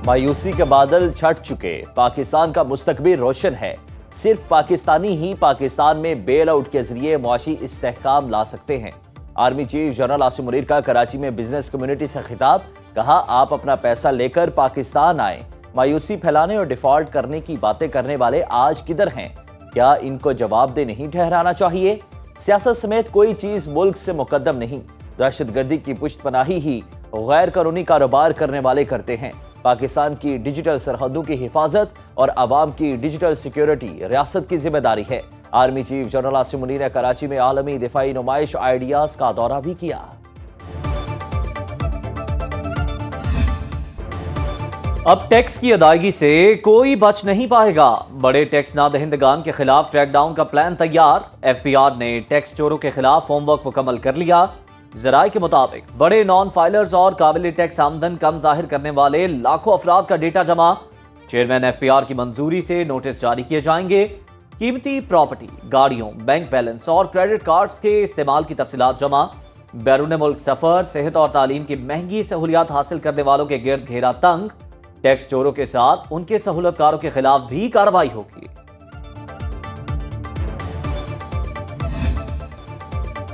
مایوسی کے بادل چھٹ چکے، پاکستان کا مستقبل روشن ہے۔ صرف پاکستانی ہی پاکستان میں بیل آؤٹ کے ذریعے معاشی استحکام لا سکتے ہیں۔ Army chief general Asim Munir کا کراچی میں بزنس کمیونٹی سے خطاب، کہا آپ اپنا پیسہ لے کر پاکستان آئیں۔ مایوسی پھیلانے اور ڈیفالٹ کرنے کی باتیں کرنے والے آج کدھر ہیں؟ کیا ان کو جواب دہ نہیں ٹھہرانا چاہیے؟ سیاست سمیت کوئی چیز ملک سے مقدم نہیں۔ دہشت گردی کی پشت پناہی ہی غیر قانونی کاروبار کرنے والے کرتے ہیں۔ پاکستان کی ڈیجیٹل سرحدوں کی حفاظت اور عوام کی ڈیجیٹل سیکیورٹی ریاست کی ذمہ داری ہے۔ Army chief general Asim Munir نے کراچی میں عالمی دفاعی نمائش آئیڈیاز کا دورہ بھی کیا۔ اب ٹیکس کی ادائیگی سے کوئی بچ نہیں پائے گا، بڑے ٹیکس نہ دہندگان کے خلاف ٹریک ڈاؤن کا پلان تیار۔ ایف بی آر نے ٹیکس چوروں کے خلاف ہوم ورک مکمل کر لیا۔ ذرائع کے مطابق بڑے نان فائلرز اور قابل ٹیکس آمدن کم ظاہر کرنے والے لاکھوں افراد کا ڈیٹا جمع۔ چیئرمین ایف بی آر کی منظوری سے نوٹس جاری کیے جائیں گے۔ قیمتی پراپرٹی، گاڑیوں، بینک بیلنس اور کریڈٹ کارڈز کے استعمال کی تفصیلات جمع۔ بیرون ملک سفر، صحت اور تعلیم کی مہنگی سہولیات حاصل کرنے والوں کے گرد گھیرا تنگ۔ ٹیکس چوروں کے ساتھ ان کے سہولت کاروں کے خلاف بھی کارروائی ہوگی۔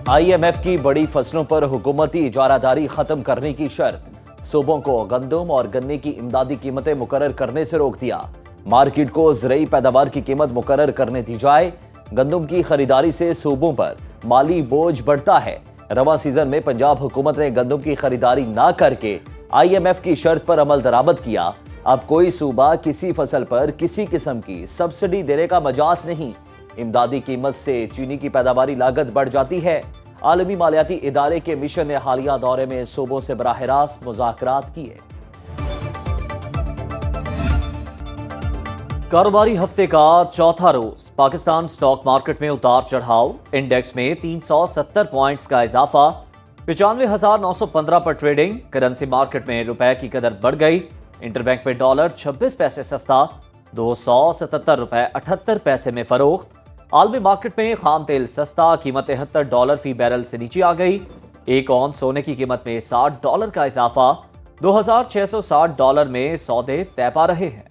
آئی ایم ایف کی بڑی فصلوں پر حکومتی اجارہ داری ختم کرنے کی شرط، صوبوں کو گندم اور گنے کی امدادی قیمتیں مقرر کرنے سے روک دیا۔ مارکیٹ کو زرعی پیداوار کی قیمت مقرر کرنے دی جائے۔ گندم کی خریداری سے صوبوں پر مالی بوجھ بڑھتا ہے۔ رواں سیزن میں پنجاب حکومت نے گندم کی خریداری نہ کر کے آئی ایم ایف کی شرط پر عمل درآمد کیا۔ اب کوئی صوبہ کسی فصل پر کسی قسم کی سبسڈی دینے کا مجاز نہیں۔ امدادی قیمت سے چینی کی پیداواری لاگت بڑھ جاتی ہے۔ عالمی مالیاتی ادارے کے مشن نے حالیہ دورے میں صوبوں سے براہ راست مذاکرات کیے۔ کاروباری ہفتے کا چوتھا روز پاکستان سٹاک مارکیٹ میں اتار چڑھاؤ۔ انڈیکس میں 370 پوائنٹس کا اضافہ، 95,915 پر ٹریڈنگ۔ کرنسی مارکیٹ میں روپے کی قدر بڑھ گئی۔ انٹر بینک میں ڈالر 26 پیسے سستا، 277 روپے 78 پیسے میں فروخت۔ عالمی مارکیٹ میں خام تیل سستا، قیمت $73 فی بیرل سے نیچے آ گئی۔ ایک اون سونے کی قیمت میں $60 کا اضافہ، $2,660 میں سودے طے پا رہے ہیں۔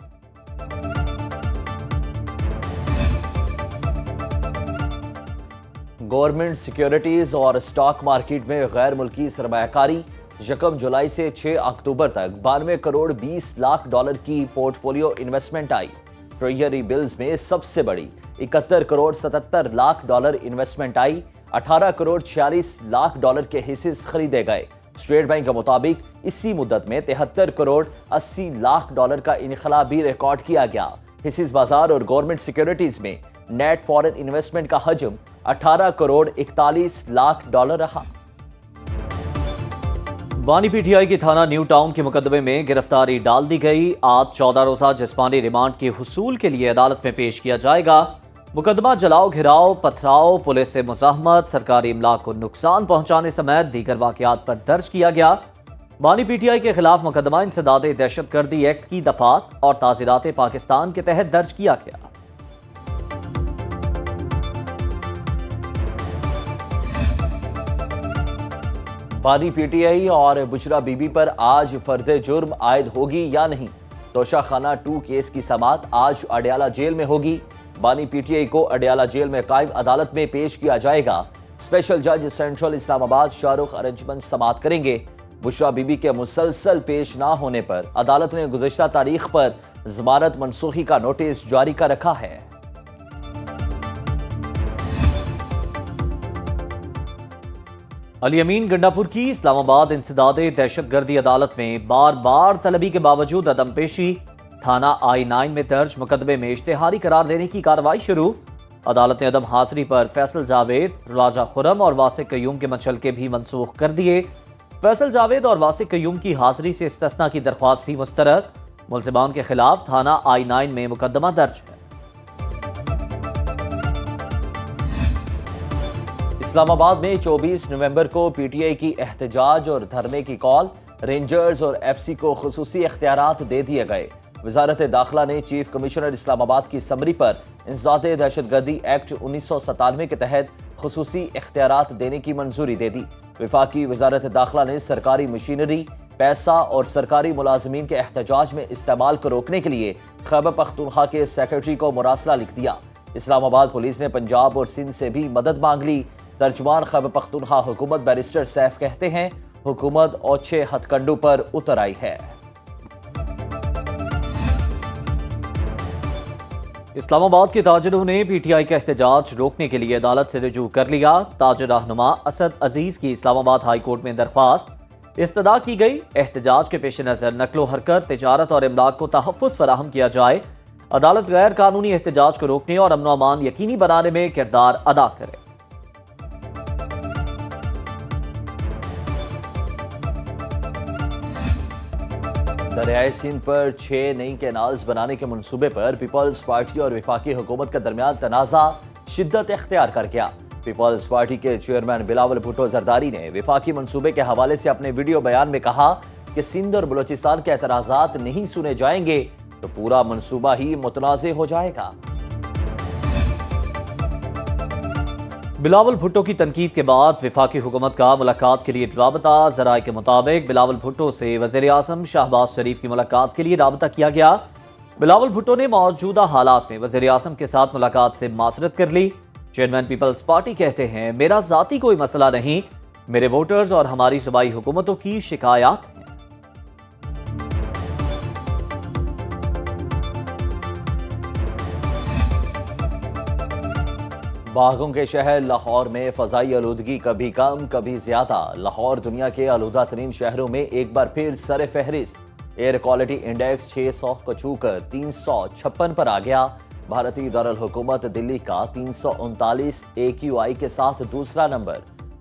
گورنمنٹ سیکیورٹیز اور اسٹاک مارکیٹ میں غیر ملکی سرمایہ کاری، 1 جولائی سے 6 اکتوبر تک 92 کروڑ 20 لاکھ ڈالر کی پورٹ فولیو انویسٹمنٹ آئی۔ ٹریجری بلز میں سب سے بڑی 71 کروڑ 77 لاکھ ڈالر انویسٹمنٹ آئی۔ 18 کروڑ 46 لاکھ ڈالر کے حصص خریدے گئے۔ اسٹیٹ بینک کے مطابق اسی مدت میں 73 کروڑ 80 لاکھ ڈالر کا انخلا بھی ریکارڈ کیا گیا۔ حصص بازار اور گورنمنٹ سیکیورٹیز میں نیٹ فارن انویسٹمنٹ کا حجم 18 کروڑ 41 لاکھ ڈالر رہا۔ بانی پی ٹی آئی کی تھانہ نیو ٹاؤن کے مقدمے میں گرفتاری ڈال دی گئی۔ آج 14 روزہ جسمانی ریمانڈ کے حصول کے لیے عدالت میں پیش کیا جائے گا۔ مقدمہ جلاؤ، گھراؤ، پتھراؤ، پولیس سے مزاحمت، سرکاری املاک کو نقصان پہنچانے سمیت دیگر واقعات پر درج کیا گیا۔ بانی پی ٹی آئی کے خلاف مقدمہ انسداد دہشت گردی ایکٹ کی دفعات اور تعزیرات پاکستان کے تحت درج کیا گیا۔ بانی پی ٹی آئی اور بشرا بی بی پر آج فرد جرم عائد ہوگی یا نہیں؟ توشہ خانہ 2 کیس کی سماعت آج اڈیالہ جیل میں ہوگی۔ بانی پی ٹی آئی کو اڈیالہ جیل میں قائم عدالت میں پیش کیا جائے گا۔ اسپیشل جج سینٹرل اسلام آباد شاہ رخ ارنجمنٹ سماعت کریں گے۔ بشرا بی بی کے مسلسل پیش نہ ہونے پر عدالت نے گزشتہ تاریخ پر ضمانت منسوخی کا نوٹس جاری کر رکھا ہے۔ علی امین گنڈا پور کی اسلام آباد انسداد دہشت گردی عدالت میں بار بار طلبی کے باوجود عدم پیشی۔ تھانہ I-9 میں درج مقدمے میں اشتہاری قرار دینے کی کارروائی شروع۔ عدالت نے عدم حاضری پر فیصل جاوید، راجہ خرم اور واسق قیوم کے منچلکے بھی منسوخ کر دیے۔ فیصل جاوید اور واسق قیوم کی حاضری سے استثناء کی درخواست بھی مسترد۔ ملزمان کے خلاف تھانہ I-9 میں مقدمہ درج ہے۔ اسلام آباد میں 24 نومبر کو پی ٹی آئی کی احتجاج اور دھرنے کی کال، رینجرز اور ایف سی کو خصوصی اختیارات دے دیے گئے۔ وزارت داخلہ نے چیف کمشنر اسلام آباد کی سمری پر انسداد دہشت گردی ایکٹ 1997 کے تحت خصوصی اختیارات دینے کی منظوری دے دی۔ وفاقی وزارت داخلہ نے سرکاری مشینری، پیسہ اور سرکاری ملازمین کے احتجاج میں استعمال کو روکنے کے لیے خیبر پختونخوا کے سیکرٹری کو مراسلہ لکھ دیا۔ اسلام آباد پولیس نے پنجاب اور سندھ سے بھی مدد مانگ لی۔ ترجمان خیبر پختونخوا حکومت بیرسٹر سیف کہتے ہیں حکومت اوچھے ہتھ کنڈوں پر اتر آئی ہے۔ اسلام آباد کے تاجروں نے پی ٹی آئی کا احتجاج روکنے کے لیے عدالت سے رجوع کر لیا۔ تاجر رہنما اسد عزیز کی اسلام آباد ہائی کورٹ میں درخواست استدعا کی گئی۔ احتجاج کے پیش نظر نقل و حرکت، تجارت اور املاک کو تحفظ فراہم کیا جائے۔ عدالت غیر قانونی احتجاج کو روکنے اور امن و امان یقینی بنانے میں کردار ادا کرے۔ دریائے سندھ پر 6 نئی کینالز بنانے کے منصوبے پر پیپلز پارٹی اور وفاقی حکومت کے درمیان تنازع شدت اختیار کر گیا۔ پیپلز پارٹی کے چیئرمین بلاول بھٹو زرداری نے وفاقی منصوبے کے حوالے سے اپنے ویڈیو بیان میں کہا کہ سندھ اور بلوچستان کے اعتراضات نہیں سنے جائیں گے تو پورا منصوبہ ہی متنازع ہو جائے گا۔ بلاول بھٹو کی تنقید کے بعد وفاقی حکومت کا ملاقات کے لیے رابطہ۔ ذرائع کے مطابق بلاول بھٹو سے وزیر اعظم شہباز شریف کی ملاقات کے لیے رابطہ کیا گیا۔ بلاول بھٹو نے موجودہ حالات میں وزیر اعظم کے ساتھ ملاقات سے معذرت کر لی۔ چیئرمین پیپلز پارٹی کہتے ہیں میرا ذاتی کوئی مسئلہ نہیں، میرے ووٹرز اور ہماری صوبائی حکومتوں کی شکایات ہیں۔ باغوں کے شہر لاہور میں فضائی آلودگی کبھی کم کبھی زیادہ۔ لاہور دنیا کے آلودہ ترین شہروں میں ایک بار پھر سر فہرست۔ ایئر کوالٹی انڈیکس 600 کو چھو کر 356 پر آ گیا۔ بھارتی دارالحکومت دلی کا 339 AQI کے ساتھ دوسرا نمبر۔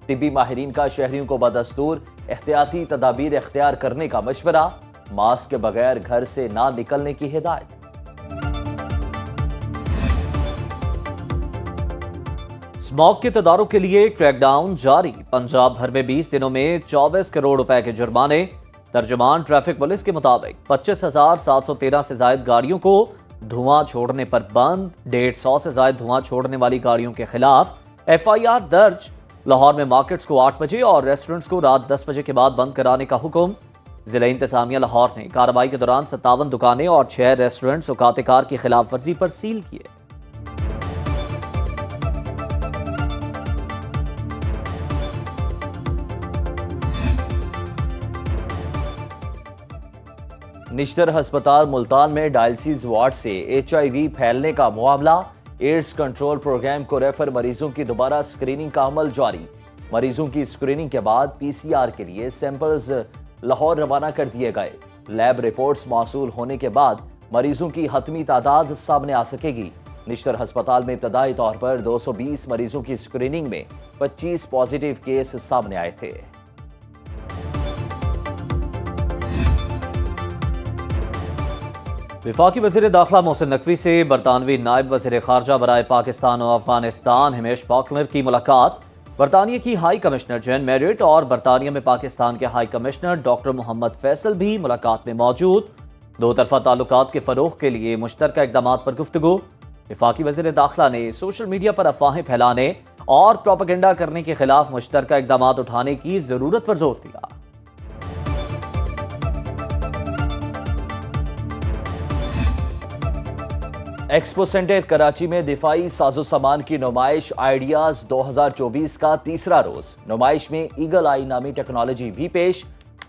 طبی ماہرین کا شہریوں کو بدستور احتیاطی تدابیر اختیار کرنے کا مشورہ۔ ماسک کے بغیر گھر سے نہ نکلنے کی ہدایت۔ اسموگ کے تدارک کے لیے کریک ڈاؤن جاری۔ پنجاب بھر میں 20 دنوں میں 24 کروڑ روپے کے جرمانے۔ ترجمان ٹریفک پولیس کے مطابق 25,713 سے زائد گاڑیوں کو دھواں چھوڑنے پر بند۔ 150 سے زائد دھواں چھوڑنے والی گاڑیوں کے خلاف FIR درج۔ لاہور میں مارکیٹس کو 8 بجے اور ریسٹورنٹس کو رات 10 بجے کے بعد بند کرانے کا حکم۔ ضلع انتظامیہ لاہور نے کارروائی کے دوران 57 دکانیں اور 6 ریسٹورنٹس اوقات کار کی خلاف ورزی پر سیل کیے۔ نشتر ہسپتال ملتان میں ڈائلسس وارڈ سے HIV پھیلنے کا معاملہ۔ ایڈز کنٹرول پروگرام کو ریفر مریضوں کی دوبارہ سکریننگ کا عمل جاری۔ مریضوں کی سکریننگ کے بعد PCR کے لیے سیمپلز لاہور روانہ کر دیے گئے۔ لیب رپورٹس موصول ہونے کے بعد مریضوں کی حتمی تعداد سامنے آ سکے گی۔ نشتر ہسپتال میں ابتدائی طور پر 220 مریضوں کی سکریننگ میں 25 پازیٹیو کیس سامنے آئے تھے۔ وفاقی وزیر داخلہ محسن نقوی سے برطانوی نائب وزیر خارجہ برائے پاکستان و افغانستان ہمیش پاکلر کی ملاقات۔ برطانیہ کی ہائی کمشنر جین میریٹ اور برطانیہ میں پاکستان کے ہائی کمشنر ڈاکٹر محمد فیصل بھی ملاقات میں موجود۔ دو طرفہ تعلقات کے فروغ کے لیے مشترکہ اقدامات پر گفتگو۔ وفاقی وزیر داخلہ نے سوشل میڈیا پر افواہیں پھیلانے اور پروپیگنڈا کرنے کے خلاف مشترکہ اقدامات اٹھانے کی ضرورت پر زور دیا۔ ایکسپو سینٹر کراچی میں دفاعی ساز و سامان کی نمائش آئیڈیاز 2024 کا تیسرا روز۔ نمائش میں ایگل آئی نامی ٹیکنالوجی بھی پیش۔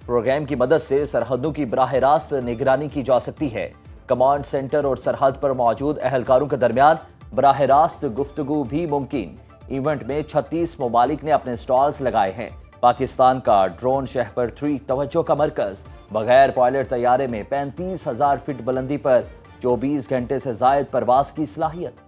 پروگرام کی مدد سے سرحدوں کی براہ راست نگرانی کی جا سکتی ہے۔ کمانڈ سینٹر اور سرحد پر موجود اہلکاروں کے درمیان براہ راست گفتگو بھی ممکن۔ ایونٹ میں 36 ممالک نے اپنے سٹالز لگائے ہیں۔ پاکستان کا ڈرون شہپر 3 توجہ کا مرکز۔ بغیر پائلٹ طیارے میں 35,000 فٹ بلندی پر 24 گھنٹے سے زائد پرواز کی صلاحیت۔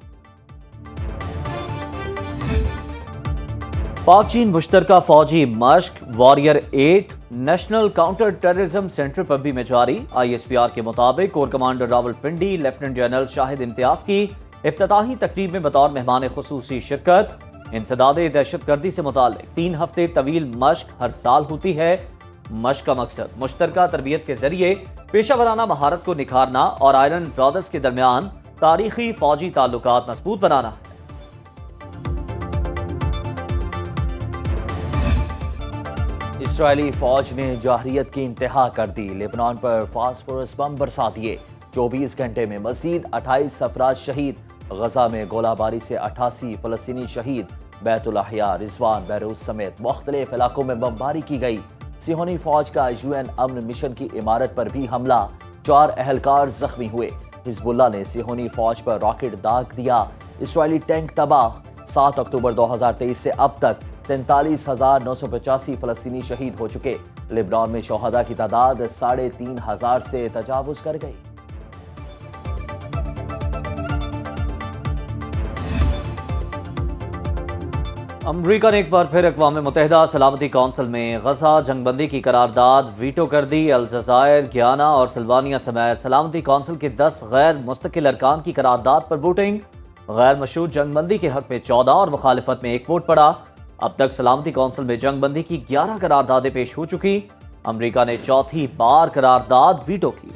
پاک چین مشترکہ فوجی مشق warrior 8 national counter terrorism centre Pabbi میں جاری۔ ISPR کے مطابق corps commander Rawalpindi lieutenant general Shahid Imtiaz کی افتتاحی تقریب میں بطور مہمان خصوصی شرکت۔ انسداد دہشت گردی سے متعلق 3 ہفتے طویل مشق ہر سال ہوتی ہے۔ مشق کا مقصد مشترکہ تربیت کے ذریعے پیشہ ورانہ مہارت کو نکھارنا اور آئرن برادرز کے درمیان تاریخی فوجی تعلقات مضبوط بنانا ہے۔ اسرائیلی فوج نے جارحیت کی انتہا کر دی، لبنان پر فاسفورس بم برسا دیے، 24 گھنٹے میں مزید 28 افراد شہید، غزہ میں گولہ باری سے 88 فلسطینی شہید، بیت الاحیاء، رضوان، بیروت سمیت مختلف علاقوں میں بمباری کی گئی۔ صہیونی فوج کا UN امن مشن کی عمارت پر بھی حملہ، 4 اہلکار زخمی ہوئے۔ حزب اللہ نے صہیونی فوج پر راکٹ داغ دیا، اسرائیلی ٹینک تباہ۔ 7 اکتوبر 2023 سے اب تک 43,985 فلسطینی شہید ہو چکے۔ لبنان میں شہداء کی تعداد 3,500 سے تجاوز کر گئی۔ امریکہ نے ایک بار پھر اقوام متحدہ سلامتی کونسل میں غزہ جنگ بندی کی قرارداد ویٹو کر دی۔ الجزائر، گیانا اور سلوانیہ سمیت سلامتی کونسل کے 10 غیر مستقل ارکان کی قرارداد پر ووٹنگ۔ غیر مشروط جنگ بندی کے حق میں 14 اور مخالفت میں 1 ووٹ پڑا۔ اب تک سلامتی کونسل میں جنگ بندی کی 11 قراردادیں پیش ہو چکی۔ امریکہ نے چوتھی بار قرارداد ویٹو کی۔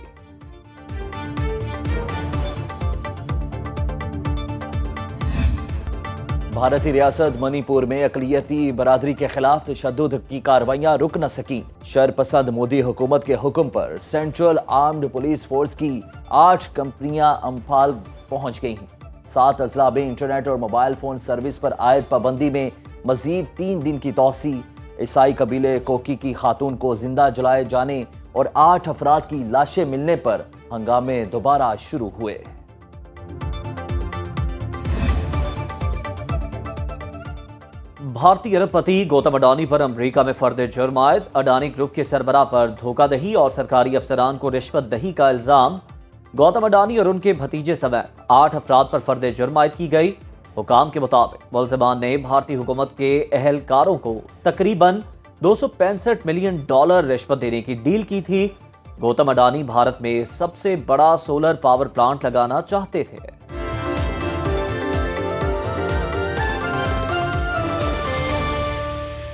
بھارتی ریاست منی پور میں اقلیتی برادری کے خلاف تشدد کی کارروائیاں رک نہ سکیں۔ شر پسند مودی حکومت کے حکم پر سینٹرل آرمڈ پولیس فورس کی 8 کمپنیاں امپھال پہنچ گئی ہیں۔ 7 اضلاع میں انٹرنیٹ اور موبائل فون سروس پر عائد پابندی میں مزید 3 دن کی توسیع۔ عیسائی قبیلے کوکی کی خاتون کو زندہ جلائے جانے اور 8 افراد کی لاشیں ملنے پر ہنگامے دوبارہ شروع ہوئے۔ بھارتی ارب پتی گوتم اڈانی پر امریکہ میں فرد جرم عائد۔ اڈانی گروپ کے سربراہ پر دھوکہ دہی اور سرکاری افسران کو رشوت دہی کا الزام۔ گوتم اڈانی اور ان کے بھتیجے سمیت 8 افراد پر فرد جرم عائد کی گئی۔ حکام کے مطابق ملزمان نے بھارتی حکومت کے اہلکاروں کو تقریباً $265 ملین رشوت دینے کی ڈیل کی تھی۔ گوتم اڈانی بھارت میں سب سے بڑا سولر پاور پلانٹ لگانا چاہتے تھے۔